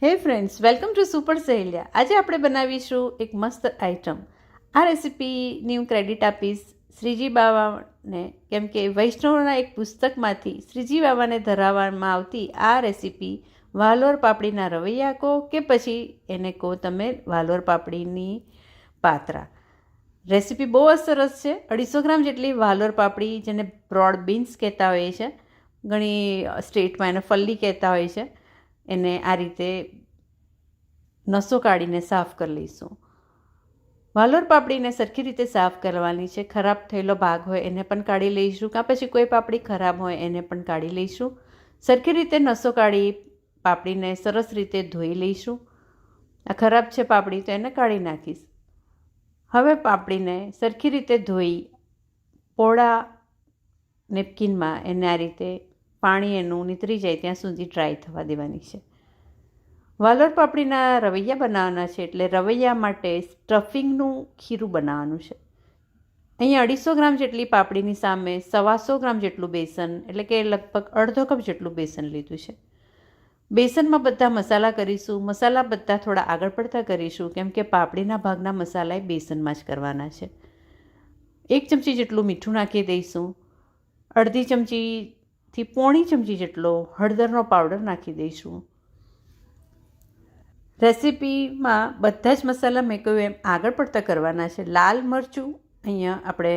હે friends, welcome to super સહેલિયા. આજે આપણે બનાવીશું એક મસ્ત આઈટમ. આ રેસિપીની હું ક્રેડિટ આપીશ શ્રીજી બાવાને, કેમ કે વૈષ્ણવના એક પુસ્તકમાંથી શ્રીજી બાવાને ધરાવવામાં આવતી આ રેસિપી વાલોર પાપડીના રવૈયા કહો કે પછી એને કહો તમે વાલોર પાપડીની પાત્રા. રેસિપી બહુ જ સરસ છે. 250 ગ્રામ જેટલી વાલોર પાપડી, જેને બ્રોડ બીન્સ કહેતા હોઈએ છે, ઘણી સ્ટેટમાં એને ફલ્લી કહેતા હોય છે, એને આ રીતે નસો કાઢીને સાફ કરી લઈશું. વાલોર પાપડીને સરખી રીતે સાફ કરવાની છે. ખરાબ થયેલો ભાગ હોય એને પણ કાઢી લઈશું, કાં પછી કોઈ પાપડી ખરાબ હોય એને પણ કાઢી લઈશું. સરખી રીતે નસો કાઢી પાપડીને સરસ રીતે ધોઈ લઈશું. આ ખરાબ છે પાપડી તો એને કાઢી નાખીશ. હવે પાપડીને સરખી રીતે ધોઈ પોળા નેપકિનમાં એને આ રીતે પાણી એનું નીતરી જાય ત્યાં સુધી ડ્રાય થવા દેવાની છે. વાલોર પાપડીના રવૈયા બનાવવાના છે, એટલે રવૈયા માટે સ્ટફિંગનું ખીરું બનાવવાનું છે. અહીંયા 250 ગ્રામ જેટલી પાપડીની સામે 125 ગ્રામ જેટલું બેસન, એટલે કે લગભગ અડધો કપ જેટલું બેસન લીધું છે. બેસનમાં બધા મસાલા કરીશું. મસાલા બધા થોડા આગળ પડતા કરીશું, કેમ કે પાપડીના ભાગના મસાલા એ બેસનમાં જ કરવાના છે. 1 ચમચી જેટલું મીઠું નાખી દઈશું. અડધી ચમચીથી પોણી ચમચી જેટલો હળદરનો પાવડર નાખી દઈશું. રેસિપીમાં બધા જ મસાલા મેં કહ્યું એમ આગળ પડતા કરવાના છે. લાલ મરચું અહીંયા આપણે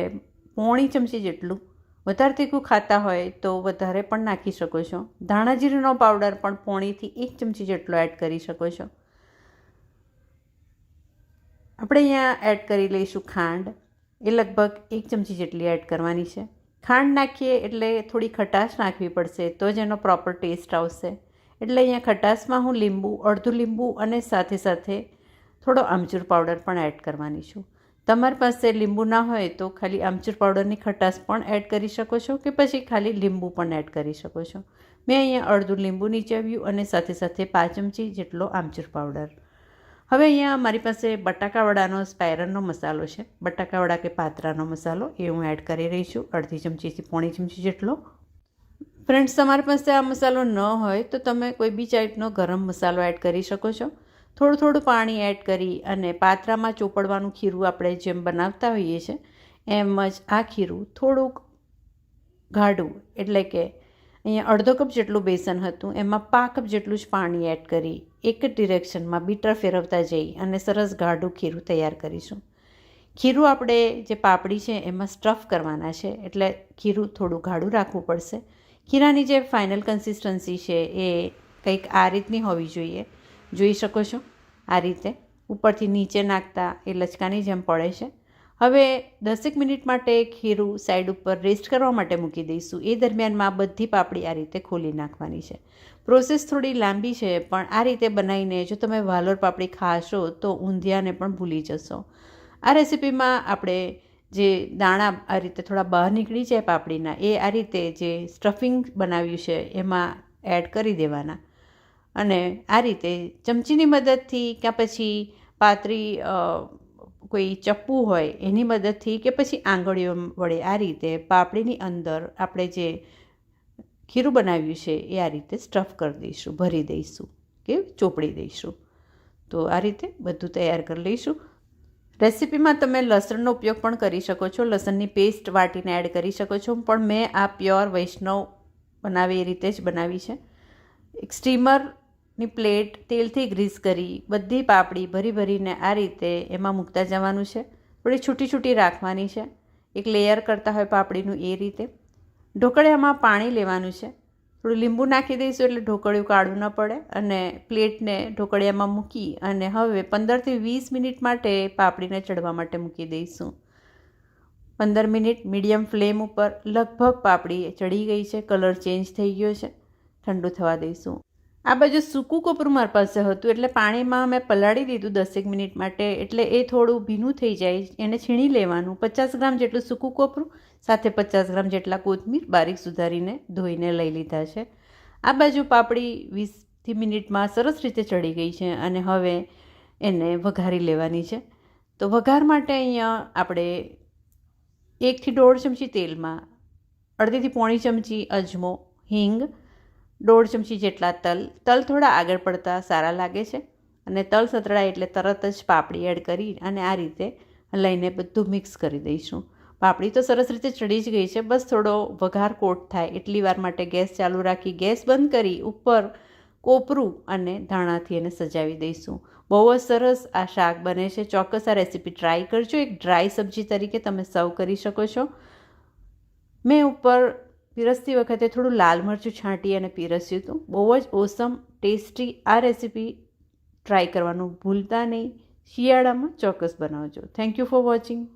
પોણી ચમચી જેટલું, વધારે તીખું ખાતા હોય તો વધારે પણ નાખી શકો છો. ધાણા જીરુંનો પાવડર પણ પોણીથી 1 ચમચી જેટલો એડ કરી શકો છો. આપણે અહીંયા એડ કરી લઈશું ખાંડ. એ લગભગ 1 ચમચી જેટલી એડ કરવાની છે. ખાંડ નાખીએ એટલે થોડી ખટાશ નાખવી પડશે, તો જ એનો પ્રોપર ટેસ્ટ આવશે. એટલે અહીંયા ખટાશમાં હું અડધું લીંબુ અને સાથે સાથે થોડો આમચૂર પાવડર પણ એડ કરવાની છું. તમારી પાસે લીંબુ ના હોય તો ખાલી આમચૂર પાવડરની ખટાશ પણ એડ કરી શકો છો, કે પછી ખાલી લીંબુ પણ એડ કરી શકો છો. મેં અહીંયા અડધું લીંબુ નીચવ્યું અને સાથે સાથે 5 ચમચી જેટલો આમચૂર પાવડર. હવે અહીંયા મારી પાસે બટાકાવડાનો સ્પાયરનનો મસાલો છે, બટાકાવડા કે પાત્રાનો મસાલો, એ હું એડ કરી રહી છું, અડધી ચમચીથી પોણી ચમચી જેટલો. ફ્રેન્ડ્સ, તમારી પાસે આ મસાલો ન હોય તો તમે કોઈ બી ટાઈપનો ગરમ મસાલો એડ કરી શકો છો. થોડું થોડું પાણી એડ કરી અને પાત્રામાં ચોપડવાનું ખીરું આપણે જેમ બનાવતા હોઈએ છીએ એમ જ આ ખીરું થોડુંક ગાઢું, એટલે કે અહીંયા અડધો કપ જેટલું બેસન હતું, એમાં 5 કપ જેટલું જ પાણી એડ કરી એક જ ડિરેક્શનમાં બીટર ફેરવતા જઈ અને સરસ ગાઢું ખીરું તૈયાર કરીશું. ખીરું આપણે જે પાપડી છે એમાં સ્ટફ કરવાના છે, એટલે ખીરું થોડું ગાઢું રાખવું પડશે. ખીરાની જે ફાઇનલ કન્સિસ્ટન્સી છે એ કંઈક આ રીતની હોવી જોઈએ. જોઈ શકો છો આ રીતે ઉપરથી નીચે નાખતા એ લચકાની જેમ પડે છે. હવે 10 મિનિટ માટે ખીરું સાઈડ ઉપર રેસ્ટ કરવા માટે મૂકી દઈશું. એ દરમિયાનમાં બધી પાપડી આ રીતે ખોલી નાખવાની છે. પ્રોસેસ થોડી લાંબી છે, પણ આ રીતે બનાવીને જો તમે વાલોર પાપડી ખાશો તો ઊંધિયાને પણ ભૂલી જશો. આ રેસિપીમાં આપણે જે દાણા આ રીતે થોડા બહાર નીકળી જાય પાપડીના, એ આ રીતે જે સ્ટફિંગ બનાવ્યું છે એમાં એડ કરી દેવાના અને આ રીતે ચમચીની મદદથી કે પછી પાતળી કોઈ ચપ્પુ હોય એની મદદથી કે પછી આંગળીઓ વડે આ રીતે પાપડીની અંદર આપણે જે ખીરું બનાવ્યું છે એ આ રીતે સ્ટફ કરી દઈશું, ભરી દઈશું કે ચોપડી દઈશું. તો આ રીતે બધું તૈયાર કરી લઈશું. રેસિપીમાં તમે લસણનો ઉપયોગ પણ કરી શકો છો, લસણની પેસ્ટ વાટીને એડ કરી શકો છો, પણ મેં આ પ્યોર વૈષ્ણવ બનાવે એ રીતે જ બનાવી છે. એક સ્ટીમરની પ્લેટ તેલથી ગ્રીસ કરી બધી પાપડી ભરીને આ રીતે એમાં મૂકતા જવાનું છે. થોડી છૂટી છૂટી રાખવાની છે, એક લેયર કરતા હોય પાપડીનું એ રીતે. ઢોકળિયામાં પાણી લેવાનું છે, થોડું લીંબુ નાખી દઈશું એટલે ઢોકળિયું કાઢવું ન પડે, અને પ્લેટને ઢોકળિયામાં મૂકી અને હવે 15થી 20 મિનિટ માટે પાપડીને ચડવા માટે મૂકી દઈશું. 15 મિનિટ મીડિયમ ફ્લેમ ઉપર લગભગ પાપડી ચડી ગઈ છે, કલર ચેન્જ થઈ ગયો છે. ઠંડુ થવા દઈશું. આ બાજુ સૂકું કોપરું મારી પાસે હતું એટલે પાણીમાં મેં પલાળી દીધું 10 મિનિટ માટે, એટલે એ થોડું ભીનું થઈ જાય એને છીણી લેવાનું. 50 ગ્રામ જેટલું સૂકું કોપરું સાથે 50 ગ્રામ જેટલા કોથમીર બારીક સુધારીને ધોઈને લઈ લીધા છે. આ બાજુ પાપડી 20 મિનિટમાં સરસ રીતે ચડી ગઈ છે અને હવે એને વઘારી લેવાની છે. તો વઘાર માટે અહીંયા આપણે 1 થી 1.5 ચમચી તેલમાં અડધીથી પોણી ચમચી અજમો, હિંગ, 1.5 ચમચી જેટલા તલ થોડા આગળ પડતા સારા લાગે છે અને તલ સતળાય એટલે તરત જ પાપડી એડ કરી અને આ રીતે લઈને બધું મિક્સ કરી દઈશું. પાપડી તો સરસ રીતે ચડી જ ગઈ છે, બસ થોડો વઘાર કોટ થાય એટલી વાર માટે ગેસ ચાલુ રાખી ગેસ બંધ કરી ઉપર કોપરું અને ધાણાથી એને સજાવી દઈશું. બહુ જ સરસ આ શાક બને છે. ચોક્કસ આ રેસીપી ટ્રાય કરજો. એક ડ્રાય સબ્જી તરીકે તમે સર્વ કરી શકો છો. મેં ઉપર પીરસતી વખતે થોડું લાલ મરચું છાંટી અને પીરસ્યું હતું. બહુ જ ઓસમ ટેસ્ટી આ રેસીપી ટ્રાય કરવાનું ભૂલતા નહીં. શિયાળામાં ચોક્કસ બનાવજો. Thank you for watching.